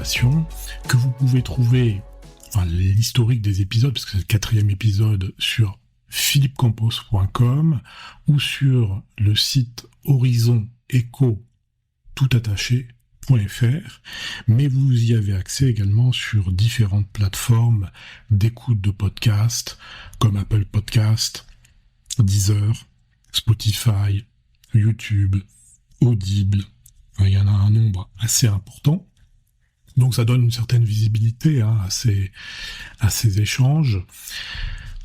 d'innovation, que vous pouvez trouver l'historique des épisodes, parce que c'est le 4e épisode, sur philippecampos.com ou sur le site Horizon Eco toutattaché.fr, mais vous y avez accès également sur différentes plateformes d'écoute de podcasts comme Apple Podcast, Deezer, Spotify, YouTube, Audible. Il y en a un nombre assez important. Donc ça donne une certaine visibilité à ces échanges.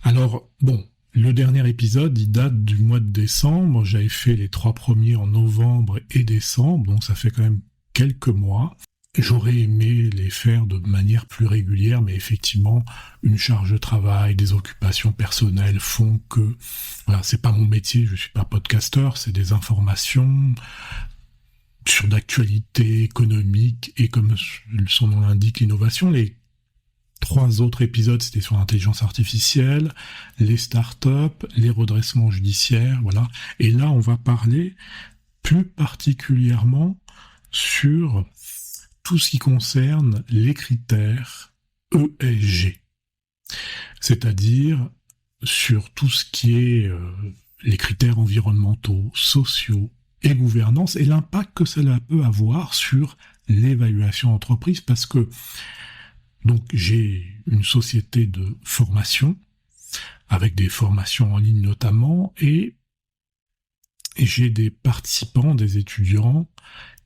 Alors, bon, le dernier épisode, il date du mois de décembre. J'avais fait les 3 premiers en novembre et décembre, donc ça fait quand même quelques mois. J'aurais aimé les faire de manière plus régulière, mais effectivement, une charge de travail, des occupations personnelles font que, voilà, c'est pas mon métier, je suis pas podcasteur, c'est des informations sur d'actualité économique et comme son nom l'indique, l'innovation. Les 3 autres épisodes, c'était sur l'intelligence artificielle, les startups, les redressements judiciaires, voilà. Et là, on va parler plus particulièrement sur tout ce qui concerne les critères ESG, c'est-à-dire sur tout ce qui est les critères environnementaux, sociaux et gouvernance, et l'impact que cela peut avoir sur l'évaluation d'entreprise, parce que donc j'ai une société de formation, avec des formations en ligne notamment, et j'ai des participants, des étudiants,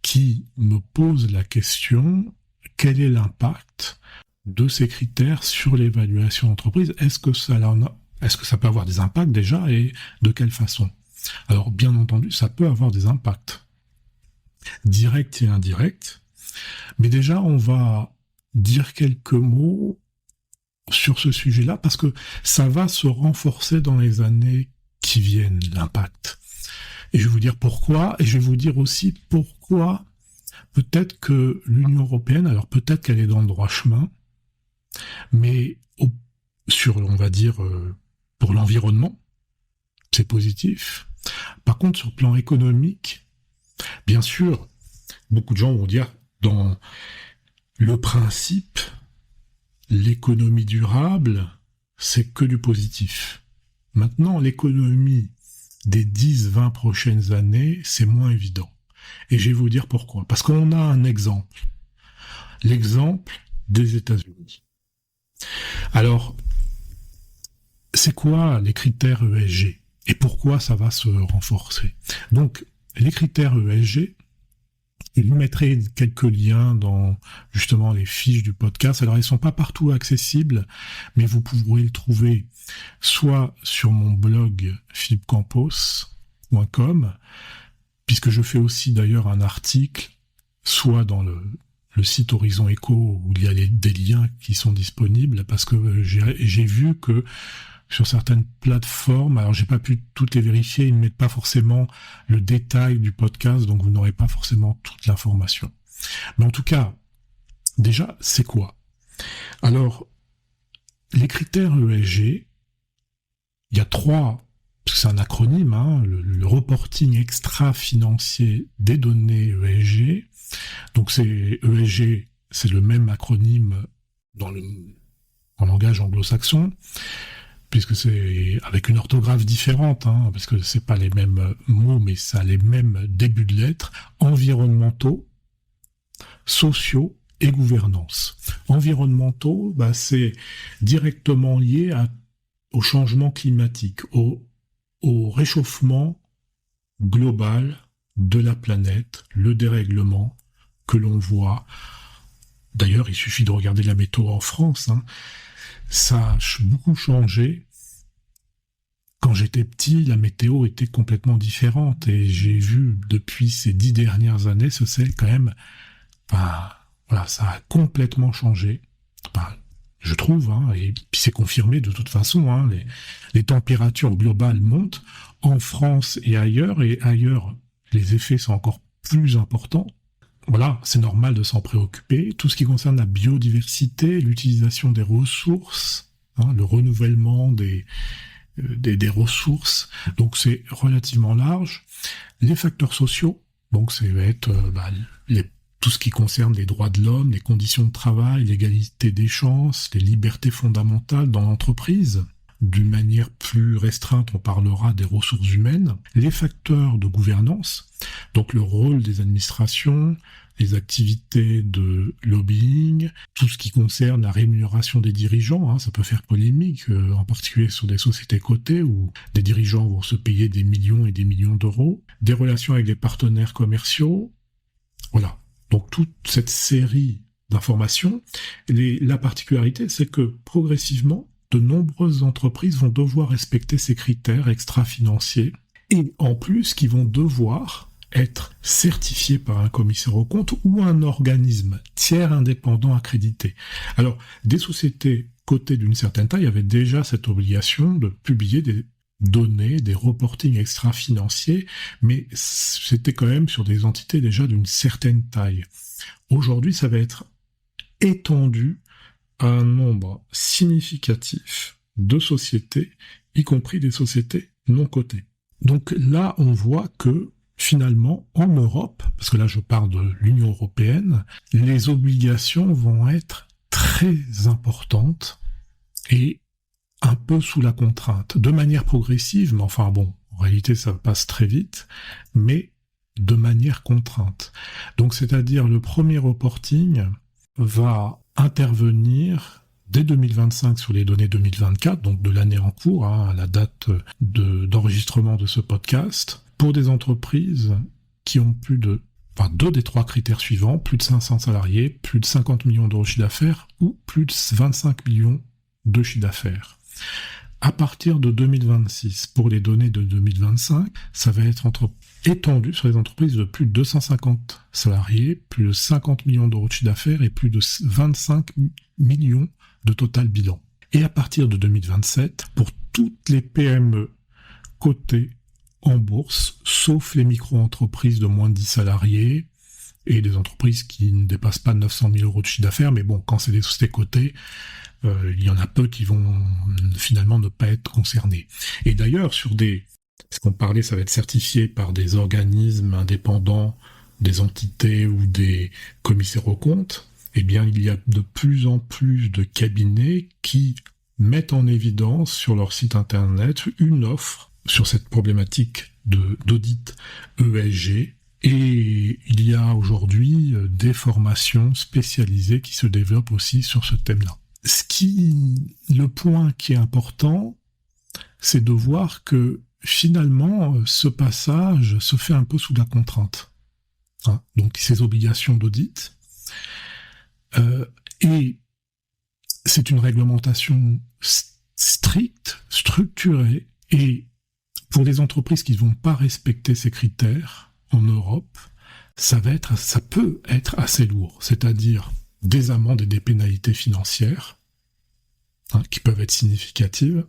qui me posent la question, quel est l'impact de ces critères sur l'évaluation d'entreprise ? Est-ce que ça peut avoir des impacts déjà, et de quelle façon ? Alors, bien entendu, ça peut avoir des impacts directs et indirects, mais déjà, on va dire quelques mots sur ce sujet-là, parce que ça va se renforcer dans les années qui viennent, l'impact. Et je vais vous dire pourquoi, et je vais vous dire aussi pourquoi peut-être que l'Union européenne, alors peut-être qu'elle est dans le droit chemin, mais on va dire, pour l'environnement, c'est positif. Par contre, sur le plan économique, bien sûr, beaucoup de gens vont dire, dans le principe, l'économie durable, c'est que du positif. Maintenant, l'économie des 10-20 prochaines années, c'est moins évident. Et je vais vous dire pourquoi. Parce qu'on a un exemple. L'exemple des États-Unis. Alors, c'est quoi les critères ESG ? Et pourquoi ça va se renforcer ? Donc, les critères ESG, je vous mettrai quelques liens dans justement les fiches du podcast. Alors, ils ne sont pas partout accessibles, mais vous pourrez le trouver soit sur mon blog philippecampos.com, puisque je fais aussi d'ailleurs un article, soit dans le site Horizon Eco, où il y a des liens qui sont disponibles, parce que j'ai vu que sur certaines plateformes, alors j'ai pas pu toutes les vérifier, ils ne mettent pas forcément le détail du podcast, donc vous n'aurez pas forcément toute l'information. Mais en tout cas, déjà, c'est quoi ? Alors, les critères ESG, il y a 3, parce que c'est un acronyme, le reporting extra-financier des données ESG. Donc c'est ESG, c'est le même acronyme en langage anglo-saxon, puisque c'est avec une orthographe différente, parce que c'est pas les mêmes mots, mais ça a les mêmes débuts de lettres, environnementaux, sociaux et gouvernance. Environnementaux, c'est directement lié au changement climatique, au réchauffement global de la planète, le dérèglement que l'on voit. D'ailleurs, il suffit de regarder la météo en France. Ça a beaucoup changé. Quand j'étais petit, la météo était complètement différente et j'ai vu depuis ces 10 dernières années, c'est quand même, voilà, ça a complètement changé. Je trouve, et puis c'est confirmé de toute façon, les températures globales montent en France et ailleurs les effets sont encore plus importants. Voilà, c'est normal de s'en préoccuper. Tout ce qui concerne la biodiversité, l'utilisation des ressources, le renouvellement des ressources, donc c'est relativement large. Les facteurs sociaux, donc ça va être tout ce qui concerne les droits de l'homme, les conditions de travail, l'égalité des chances, les libertés fondamentales dans l'entreprise. D'une manière plus restreinte, on parlera des ressources humaines, les facteurs de gouvernance, donc le rôle des administrations, les activités de lobbying, tout ce qui concerne la rémunération des dirigeants, ça peut faire polémique, en particulier sur des sociétés cotées où des dirigeants vont se payer des millions et des millions d'euros, des relations avec les partenaires commerciaux, voilà. Donc toute cette série d'informations, la particularité, c'est que progressivement, de nombreuses entreprises vont devoir respecter ces critères extra-financiers et en plus qui vont devoir être certifiés par un commissaire aux comptes ou un organisme tiers indépendant accrédité. Alors, des sociétés cotées d'une certaine taille avaient déjà cette obligation de publier des données, des reportings extra-financiers, mais c'était quand même sur des entités déjà d'une certaine taille. Aujourd'hui, ça va être étendu à un nombre significatif de sociétés, y compris des sociétés non cotées. Donc là, on voit que finalement, en Europe, parce que là je parle de l'Union européenne, les obligations vont être très importantes et un peu sous la contrainte, de manière progressive, mais enfin bon, en réalité ça passe très vite, mais de manière contrainte. Donc c'est-à-dire le premier reporting va intervenir dès 2025 sur les données 2024, donc de l'année en cours, à la date d'enregistrement de ce podcast, pour des entreprises qui ont deux des trois critères suivants, plus de 500 salariés, plus de 50 millions d'euros de chiffre d'affaires ou plus de 25 millions de chiffre d'affaires. À partir de 2026, pour les données de 2025, ça va être étendu sur les entreprises de plus de 250 salariés, plus de 50 millions d'euros de chiffre d'affaires et plus de 25 millions de total bilan. Et à partir de 2027, pour toutes les PME cotées en bourse, sauf les micro-entreprises de moins de 10 salariés et des entreprises qui ne dépassent pas 900 000 euros de chiffre d'affaires, mais bon, quand c'est des sociétés cotées, il y en a peu qui vont finalement ne pas être concernés. Et d'ailleurs, ce qu'on parlait, ça va être certifié par des organismes indépendants, des entités ou des commissaires aux comptes, eh bien, il y a de plus en plus de cabinets qui mettent en évidence sur leur site internet une offre sur cette problématique d'audit ESG. Et il y a aujourd'hui des formations spécialisées qui se développent aussi sur ce thème-là. Le point qui est important, c'est de voir que finalement, ce passage se fait un peu sous la contrainte. Donc ces obligations d'audit. Et c'est une réglementation stricte, structurée, et pour les entreprises qui ne vont pas respecter ces critères en Europe, ça peut être assez lourd, c'est-à-dire des amendes et des pénalités financières qui peuvent être significatives,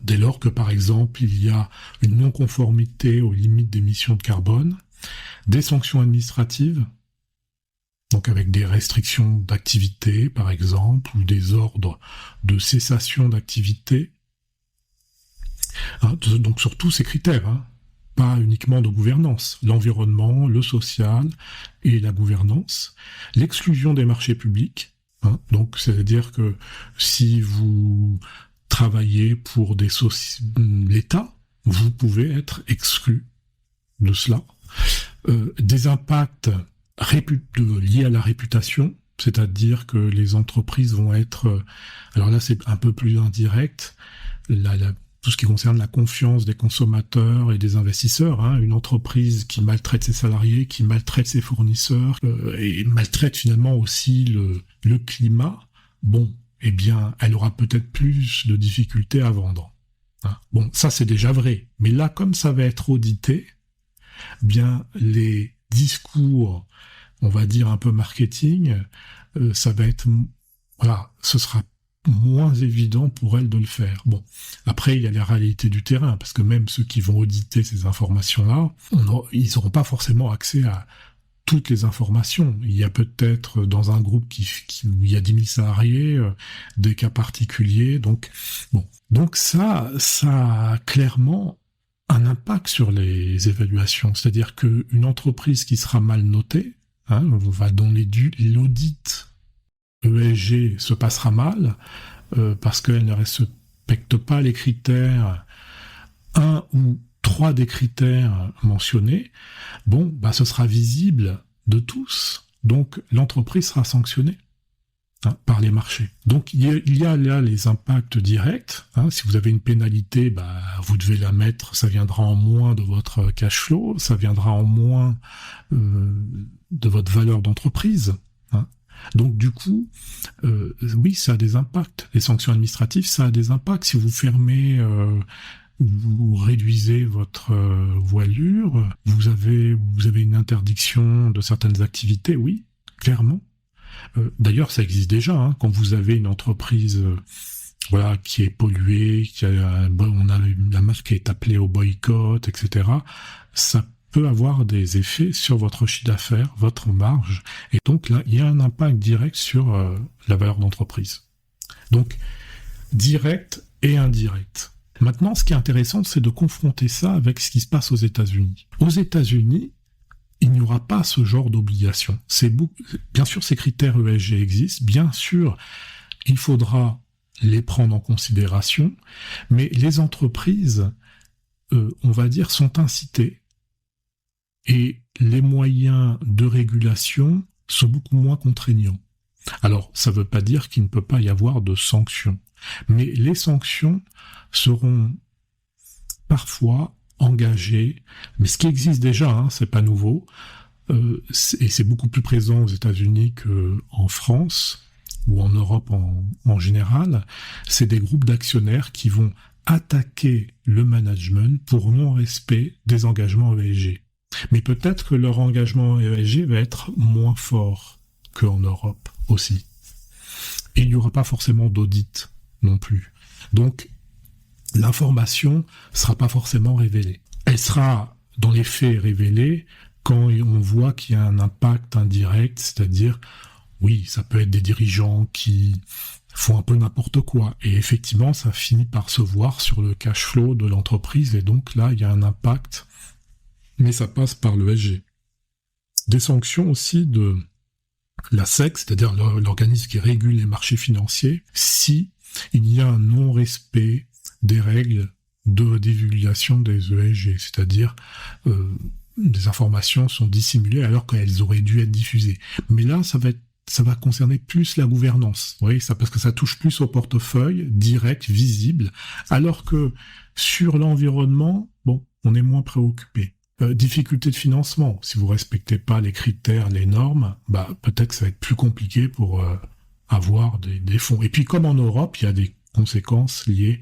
dès lors que par exemple il y a une non-conformité aux limites d'émissions de carbone, des sanctions administratives, donc avec des restrictions d'activité par exemple, ou des ordres de cessation d'activité, donc sur tous ces critères, pas uniquement de gouvernance, l'environnement, le social et la gouvernance, l'exclusion des marchés publics, donc c'est-à-dire que si vous travaillez pour l'État, vous pouvez être exclu de cela, des impacts liés à la réputation, c'est-à-dire que les entreprises vont être, alors là c'est un peu plus indirect, tout ce qui concerne la confiance des consommateurs et des investisseurs, une entreprise qui maltraite ses salariés, qui maltraite ses fournisseurs, et maltraite finalement aussi le climat, eh bien, elle aura peut-être plus de difficultés à vendre. Bon, ça c'est déjà vrai, mais là, comme ça va être audité, bien, les discours, on va dire un peu marketing, ça va être, ce sera moins évident pour elle de le faire. Bon, après, il y a la réalité du terrain, parce que même ceux qui vont auditer ces informations-là, ils n'auront pas forcément accès à toutes les informations. Il y a peut-être dans un groupe où il y a 10 000 salariés, des cas particuliers, donc ça a clairement un impact sur les évaluations. C'est-à-dire qu'une entreprise qui sera mal notée, dont l'audit ESG se passera mal, parce qu'elle ne respecte pas les critères, un ou trois des critères mentionnés, ce sera visible de tous. Donc l'entreprise sera sanctionnée par les marchés. Donc il y a là les impacts directs. Si vous avez une pénalité, vous devez la mettre, ça viendra en moins de votre cash flow, ça viendra en moins de votre valeur d'entreprise. Donc du coup, oui, ça a des impacts. Les sanctions administratives, ça a des impacts. Si vous fermez, vous réduisez votre voilure, vous avez une interdiction de certaines activités, oui, clairement. D'ailleurs, ça existe déjà. Quand vous avez une entreprise, qui est polluée, la marque est appelée au boycott, etc. Ça peut avoir des effets sur votre chiffre d'affaires, votre marge, et donc là, il y a un impact direct sur la valeur d'entreprise. Donc, direct et indirect. Maintenant, ce qui est intéressant, c'est de confronter ça avec ce qui se passe aux États-Unis. Aux États-Unis, il n'y aura pas ce genre d'obligation. Bien sûr, ces critères ESG existent. Bien sûr, il faudra les prendre en considération. Mais les entreprises, on va dire, sont incitées. Et les moyens de régulation sont beaucoup moins contraignants. Alors, ça ne veut pas dire qu'il ne peut pas y avoir de sanctions. Mais les sanctions seront parfois engagées, mais ce qui existe déjà, c'est pas nouveau, et c'est beaucoup plus présent aux États-Unis qu'en France ou en Europe en général, c'est des groupes d'actionnaires qui vont attaquer le management pour non-respect des engagements ESG. Mais peut-être que leur engagement ESG va être moins fort qu'en Europe aussi. Et il n'y aura pas forcément d'audit non plus. Donc, l'information ne sera pas forcément révélée. Elle sera, dans les faits, révélée quand on voit qu'il y a un impact indirect, c'est-à-dire, oui, ça peut être des dirigeants qui font un peu n'importe quoi. Et effectivement, ça finit par se voir sur le cash flow de l'entreprise, et donc là, il y a un impact, mais ça passe par l'ESG. Des sanctions aussi de la SEC, c'est-à-dire l'organisme qui régule les marchés financiers, si il y a un non-respect des règles de divulgation des ESG, c'est-à-dire des informations sont dissimulées alors qu'elles auraient dû être diffusées. Mais là, ça va concerner plus la gouvernance, parce que ça touche plus au portefeuille direct, visible, alors que sur l'environnement, on est moins préoccupé. Difficulté de financement, si vous respectez pas les critères, les normes, peut-être que ça va être plus compliqué pour avoir des fonds. Et puis comme en Europe, il y a des conséquences liées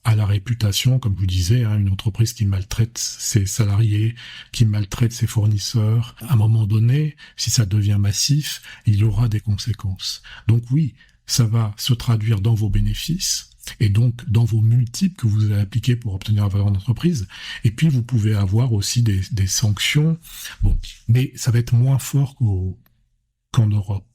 à la réputation, comme je vous disais, une entreprise qui maltraite ses salariés, qui maltraite ses fournisseurs. À un moment donné, si ça devient massif, il y aura des conséquences. Donc oui, ça va se traduire dans vos bénéfices, et donc dans vos multiples que vous allez appliquer pour obtenir la valeur d'entreprise. Et puis vous pouvez avoir aussi des sanctions, mais ça va être moins fort qu'en Europe.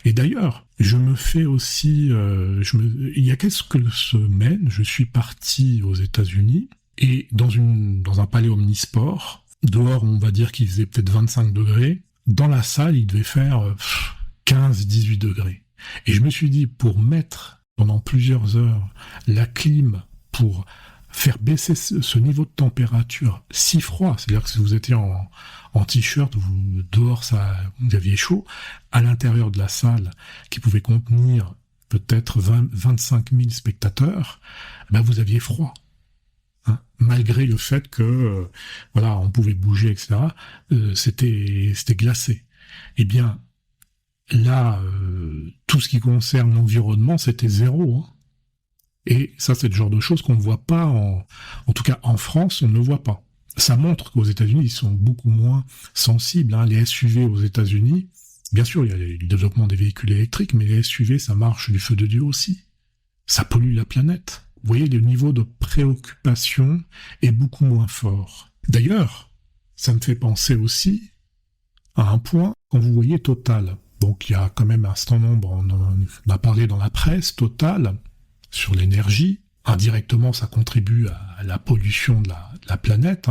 Et d'ailleurs, je me fais aussi, il y a quelques semaines, je suis parti aux États-Unis et dans un palais omnisport, dehors on va dire qu'il faisait peut-être 25 degrés, dans la salle il devait faire 15-18 degrés. Et je me suis dit, pour mettre pendant plusieurs heures la clim, pour faire baisser ce niveau de température si froid, c'est-à-dire que si vous étiez en t-shirt, dehors vous aviez chaud, à l'intérieur de la salle qui pouvait contenir peut-être 25 000 spectateurs, vous aviez froid. Malgré le fait que on pouvait bouger, etc., c'était glacé. Eh bien, là, tout ce qui concerne l'environnement, c'était zéro. Et ça, c'est le genre de choses qu'on ne voit pas, en tout cas en France, on ne voit pas. Ça montre qu'aux États-Unis, ils sont beaucoup moins sensibles. Les SUV aux États-Unis, bien sûr, il y a le développement des véhicules électriques, mais les SUV, ça marche du feu de Dieu aussi. Ça pollue la planète. Vous voyez, le niveau de préoccupation est beaucoup moins fort. D'ailleurs, ça me fait penser aussi à un point, quand vous voyez Total. Donc il y a quand même un certain nombre, on a parlé dans la presse, Total, sur l'énergie, indirectement, ça contribue à la pollution de la planète,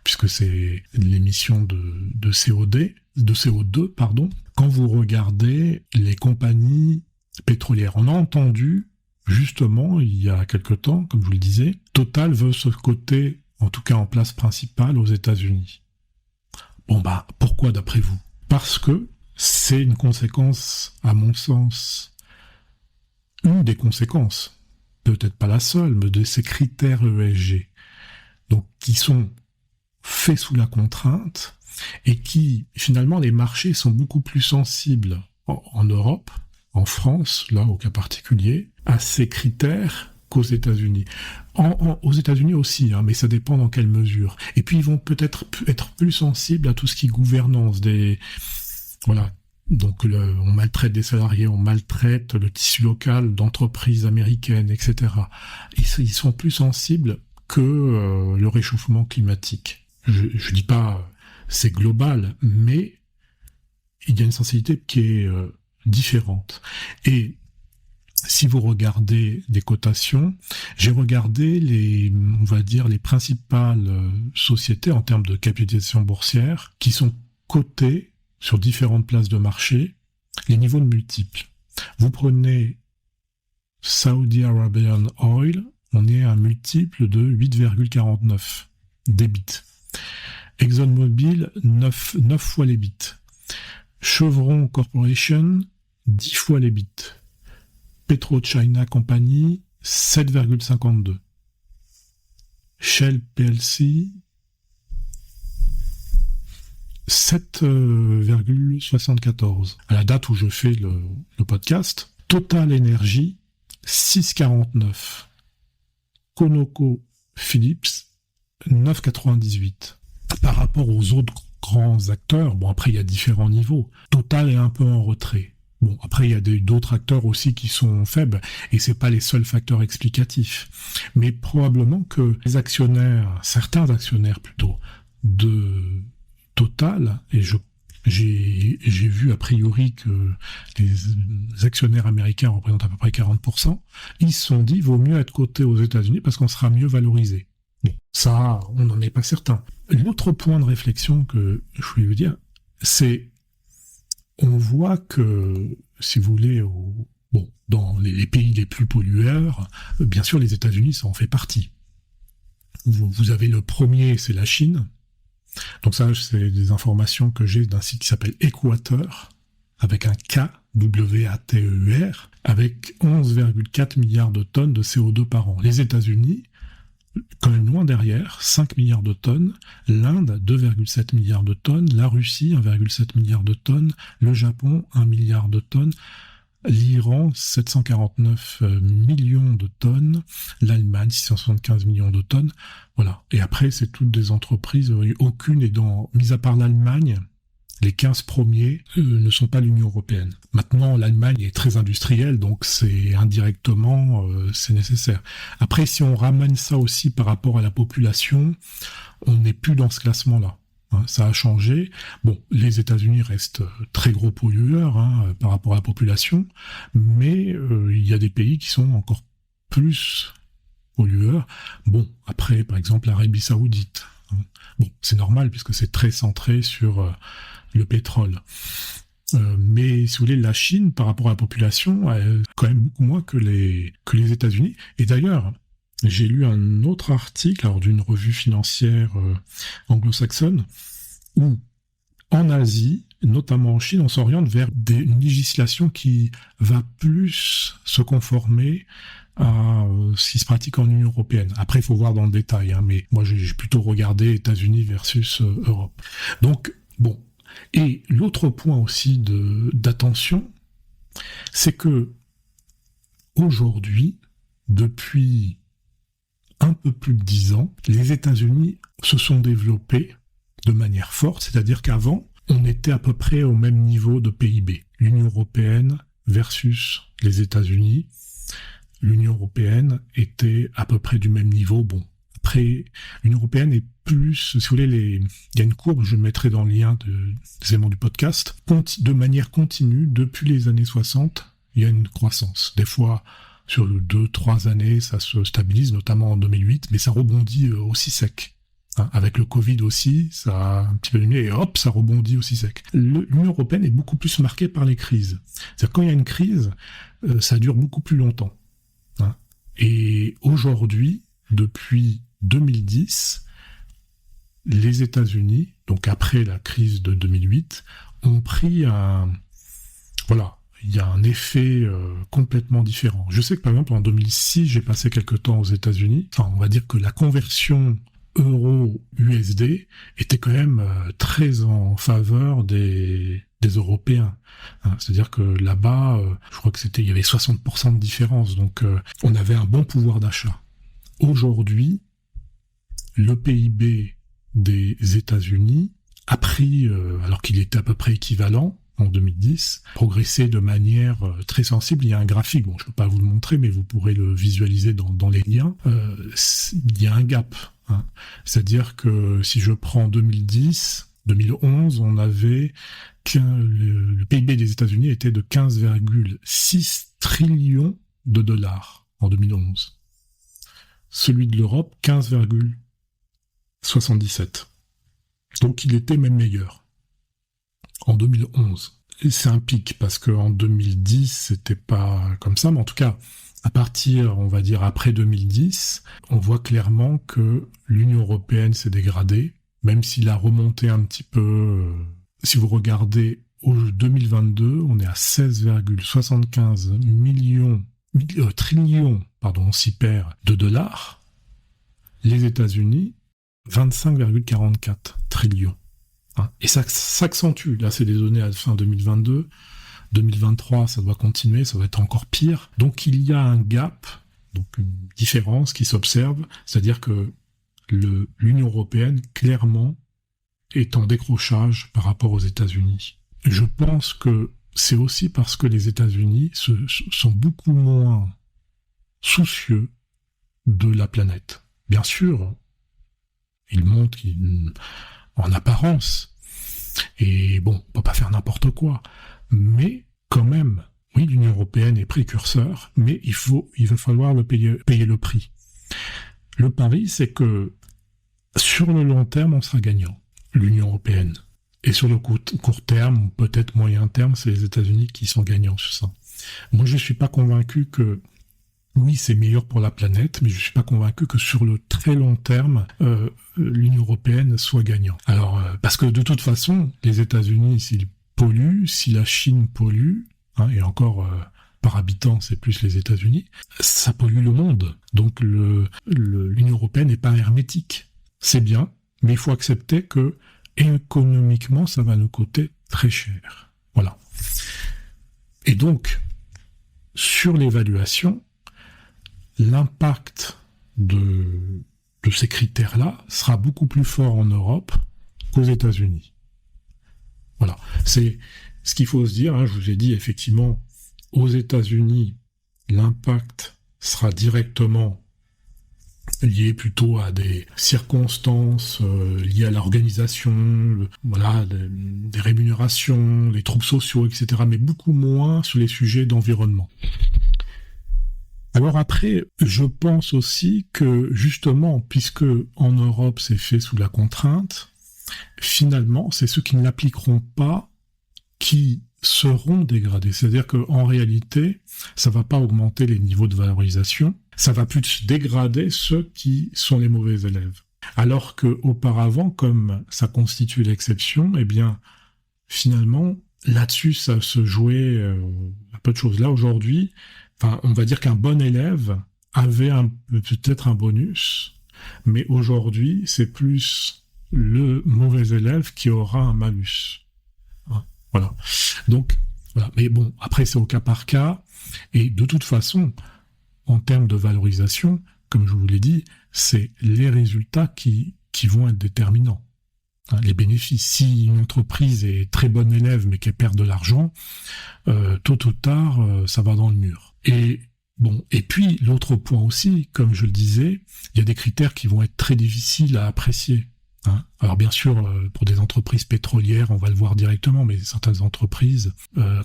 puisque c'est l'émission de CO2, pardon. Quand vous regardez les compagnies pétrolières, on a entendu, justement, il y a quelque temps, comme je vous le disais, Total veut se coter, en tout cas en place principale, aux États-Unis. Bon, pourquoi d'après vous ? Parce que c'est une conséquence, à mon sens, une des conséquences, peut-être pas la seule, mais de ces critères ESG, donc qui sont faits sous la contrainte et qui, finalement, les marchés sont beaucoup plus sensibles en Europe, en France, là, au cas particulier, à ces critères qu'aux États-Unis. Aux États-Unis aussi, mais ça dépend dans quelle mesure. Et puis, ils vont peut-être être plus sensibles à tout ce qui est gouvernance voilà. Donc, on maltraite des salariés, on maltraite le tissu local d'entreprises américaines, etc. Ils sont plus sensibles que le réchauffement climatique. Je dis pas c'est global, mais il y a une sensibilité qui est différente. Et si vous regardez des cotations, j'ai regardé on va dire les principales sociétés en termes de capitalisation boursière qui sont cotées sur différentes places de marché, les niveaux de multiples. Vous prenez Saudi Arabian Oil, on est à un multiple de 8,49 d'EBIT. ExxonMobil, 9 fois l'EBIT. Chevron Corporation, 10 fois l'EBIT. PetroChina Company, 7,52. Shell PLC, 7,74. À la date où je fais le podcast, Total Energy, 6,49. Conoco Phillips, 9,98. Par rapport aux autres grands acteurs, bon après il y a différents niveaux. Total est un peu en retrait. Bon après il y a d'autres acteurs aussi qui sont faibles et c'est pas les seuls facteurs explicatifs. Mais probablement que les actionnaires, certains actionnaires plutôt, de Total, et j'ai vu a priori que les actionnaires américains représentent à peu près 40%, ils se sont dit vaut mieux être coté aux États-Unis parce qu'on sera mieux valorisé. Bon, ça, on n'en est pas certain. L'autre point de réflexion que je voulais vous dire, c'est on voit que, si vous voulez, dans les pays les plus pollueurs, bien sûr les États-Unis ça en fait partie. Vous avez le premier, c'est la Chine. Donc ça, c'est des informations que j'ai d'un site qui s'appelle Equateur, avec un K, W-A-T-E-U-R, avec 11,4 milliards de tonnes de CO2 par an. Les États-Unis, quand même loin derrière, 5 milliards de tonnes, l'Inde, 2,7 milliards de tonnes, la Russie, 1,7 milliard de tonnes, le Japon, 1 milliard de tonnes, l'Iran, 749 millions de tonnes, l'Allemagne, 675 millions de tonnes, voilà. Et après, c'est toutes des entreprises, aucune est mis à part l'Allemagne, les 15 premiers ne sont pas l'Union européenne. Maintenant, l'Allemagne est très industrielle, donc c'est indirectement, c'est nécessaire. Après, si on ramène ça aussi par rapport à la population, on n'est plus dans ce classement-là. Ça a changé. Bon, les États-Unis restent très gros pollueurs par rapport à la population, mais il y a des pays qui sont encore plus pollueurs. Bon, après, par exemple, l'Arabie Saoudite. Bon, c'est normal puisque c'est très centré sur le pétrole. Mais si vous voulez, la Chine, par rapport à la population, est quand même beaucoup moins que les États-Unis. Et d'ailleurs, j'ai lu un autre article d'une revue financière anglo-saxonne où, en Asie, notamment en Chine, on s'oriente vers une législation qui va plus se conformer à ce qui se pratique en Union européenne. Après, il faut voir dans le détail, mais moi j'ai plutôt regardé États-Unis versus Europe. Donc, bon. Et l'autre point aussi d'attention, c'est que aujourd'hui, depuis un peu plus de 10 ans, les États-Unis se sont développés de manière forte, c'est-à-dire qu'avant, on était à peu près au même niveau de PIB. L'Union européenne versus les États-Unis, l'Union européenne était à peu près du même niveau. Bon, après, l'Union européenne est plus, si vous voulez, il y a une courbe, je mettrai dans le lien des éléments du podcast, de manière continue, depuis les années 60, il y a une croissance. Des fois, sur 2-3 années, ça se stabilise, notamment en 2008, mais ça rebondit aussi sec. Avec le Covid aussi, ça a un petit peu diminué et hop, ça rebondit aussi sec. L'Union européenne est beaucoup plus marquée par les crises. C'est-à-dire quand il y a une crise, ça dure beaucoup plus longtemps. Et aujourd'hui, depuis 2010, les États-Unis, donc après la crise de 2008, ont pris il y a un effet complètement différent. Je sais que par exemple en 2006, j'ai passé quelque temps aux États-Unis. Enfin, on va dire que la conversion euro-USD était quand même très en faveur des Européens. C'est-à-dire que là-bas, je crois que il y avait 60% de différence, donc on avait un bon pouvoir d'achat. Aujourd'hui, le PIB des États-Unis a pris, alors qu'il était à peu près équivalent en 2010, progressé de manière très sensible. Il y a un graphique, bon, je ne peux pas vous le montrer, mais vous pourrez le visualiser dans les liens. Il y a un gap. C'est-à-dire que si je prends 2010, 2011, on avait le PIB des États-Unis était de 15,6 trillions de dollars en 2011. Celui de l'Europe, 15,77. Donc il était même meilleur en 2011. Et c'est un pic parce qu'en 2010, c'était pas comme ça, mais en tout cas, à partir, on va dire, après 2010, on voit clairement que l'Union européenne s'est dégradée, même s'il a remonté un petit peu. Si vous regardez au 2022, on est à 16,75 trillions, on s'y perd, de dollars. Les États-Unis, 25,44 trillions. Et ça s'accentue. Là, c'est des données à la fin 2022. 2023, ça doit continuer, ça va être encore pire. Donc il y a un gap, donc une différence qui s'observe, c'est-à-dire que l'Union européenne, clairement, est en décrochage par rapport aux États-Unis. Je pense que c'est aussi parce que les États-Unis sont beaucoup moins soucieux de la planète. Bien sûr, ils montent en apparence, et bon, on peut pas faire n'importe quoi. Mais quand même, oui, l'Union européenne est précurseur, mais il va falloir payer le prix. Le pari, c'est que sur le long terme, on sera gagnant, l'Union européenne. Et sur le court terme, ou peut-être moyen terme, c'est les États-Unis qui sont gagnants sur ça. Moi, je ne suis pas convaincu que, oui, c'est meilleur pour la planète, mais je ne suis pas convaincu que sur le très long terme, l'Union européenne soit gagnant. Alors, parce que de toute façon, les États-Unis, s'ils polluent, si la Chine pollue, et encore par habitant, c'est plus les États-Unis, ça pollue le monde. Donc l'Union européenne n'est pas hermétique. C'est bien, mais il faut accepter que économiquement, ça va nous coûter très cher. Voilà. Et donc, sur l'évaluation, l'impact de ces critères-là sera beaucoup plus fort en Europe qu'aux États-Unis. Voilà. C'est ce qu'il faut se dire. Je vous ai dit, effectivement, aux États-Unis, l'impact sera directement lié plutôt à des circonstances liées à l'organisation, des rémunérations, les troubles sociaux, etc., mais beaucoup moins sur les sujets d'environnement. Alors après, je pense aussi que justement, puisque en Europe c'est fait sous la contrainte, finalement, c'est ceux qui ne l'appliqueront pas qui seront dégradés. C'est-à-dire qu'en réalité, ça ne va pas augmenter les niveaux de valorisation, ça va plus dégrader ceux qui sont les mauvais élèves. Alors qu'auparavant, comme ça constitue l'exception, eh bien, finalement, là-dessus, ça se jouait un peu de choses. Là, aujourd'hui, on va dire qu'un bon élève avait peut-être un bonus, mais aujourd'hui, c'est plus le mauvais élève qui aura un malus. Voilà. Donc, voilà. Mais bon, après, c'est au cas par cas. Et de toute façon, en termes de valorisation, comme je vous l'ai dit, c'est les résultats qui vont être déterminants. Les bénéfices. Si une entreprise est très bonne élève, mais qu'elle perd de l'argent, tôt ou tard, ça va dans le mur. Et puis, l'autre point aussi, comme je le disais, il y a des critères qui vont être très difficiles à apprécier. Alors bien sûr, pour des entreprises pétrolières, on va le voir directement, mais certaines entreprises,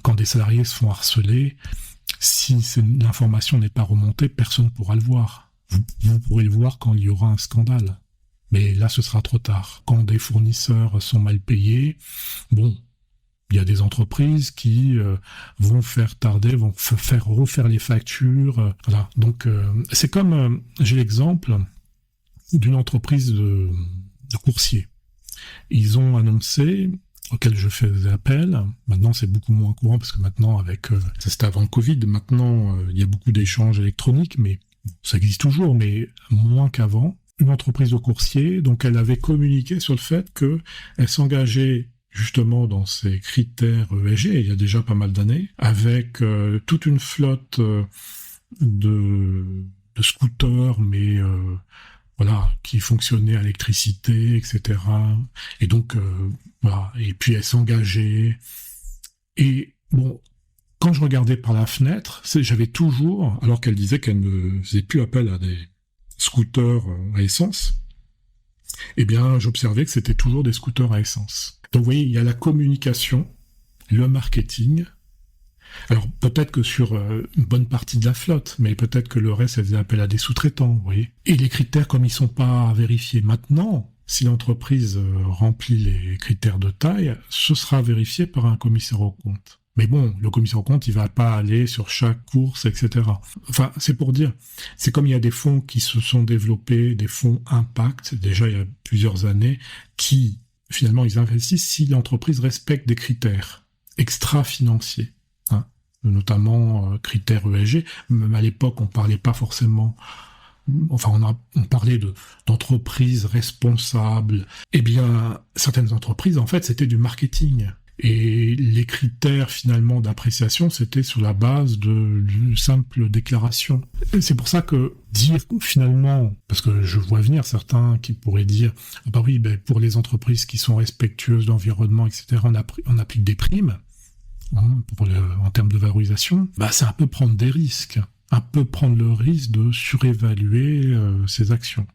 quand des salariés se font harceler, Si l'information n'est pas remontée, personne ne pourra le voir. Vous pourrez le voir quand il y aura un scandale. Mais là, ce sera trop tard. Quand des fournisseurs sont mal payés, bon, il y a des entreprises qui vont faire tarder, vont faire refaire les factures. Voilà. Donc, c'est comme, j'ai l'exemple d'une entreprise de coursiers. Ils ont annoncé, auquel je faisais appel, maintenant c'est beaucoup moins courant parce que maintenant, ça c'était avant le Covid, maintenant il y a beaucoup d'échanges électroniques, mais ça existe toujours, mais moins qu'avant. Une entreprise de coursiers, donc elle avait communiqué sur le fait qu'elle s'engageait justement dans ces critères ESG, il y a déjà pas mal d'années, avec toute une flotte de scooters, mais voilà, qui fonctionnaient à l'électricité, etc. Et donc, voilà, et puis elle s'engageait. Et bon, quand je regardais par la fenêtre, j'avais toujours, alors qu'elle disait qu'elle ne faisait plus appel à des scooters à essence, eh bien, j'observais que c'était toujours des scooters à essence. Donc, vous voyez, il y a la communication, le marketing. Alors, peut-être que sur une bonne partie de la flotte, mais peut-être que le reste, elle faisait appel à des sous-traitants, vous voyez. Et les critères, comme ils sont pas vérifiés maintenant, si l'entreprise remplit les critères de taille, ce sera vérifié par un commissaire aux comptes. Mais bon, le commissaire aux comptes, il va pas aller sur chaque course, etc. Enfin, c'est pour dire, c'est comme il y a des fonds qui se sont développés, des fonds impact, déjà il y a plusieurs années, qui, finalement, ils investissent si l'entreprise respecte des critères extra-financiers, hein, notamment critères ESG. Même à l'époque, on parlait pas forcément... Enfin, on parlait d'entreprises responsables. Eh bien, certaines entreprises, en fait, c'était du marketing. Et les critères, finalement, d'appréciation, c'était sur la base d'une simple déclaration. Et c'est pour ça que dire, finalement, parce que je vois venir certains qui pourraient dire, ah bah oui, ben, pour les entreprises qui sont respectueuses de l'environnement, etc., on applique des primes, hein, en termes de valorisation, bah, c'est un peu prendre des risques. Un peu prendre le risque de surévaluer ses actions.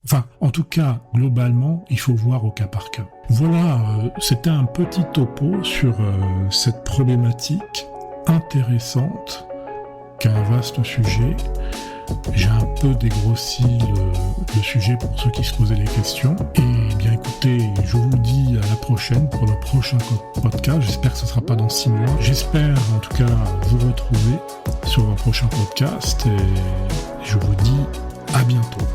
Enfin, en tout cas, globalement, il faut voir au cas par cas. Voilà, c'était un petit topo sur cette problématique intéressante, qu'un vaste sujet. J'ai un peu dégrossi le sujet pour ceux qui se posaient les questions. Et bien écoutez, je vous dis à la prochaine pour le prochain podcast. J'espère que ce ne sera pas dans 6 mois. J'espère en tout cas vous retrouver sur un prochain podcast. Et je vous dis à bientôt.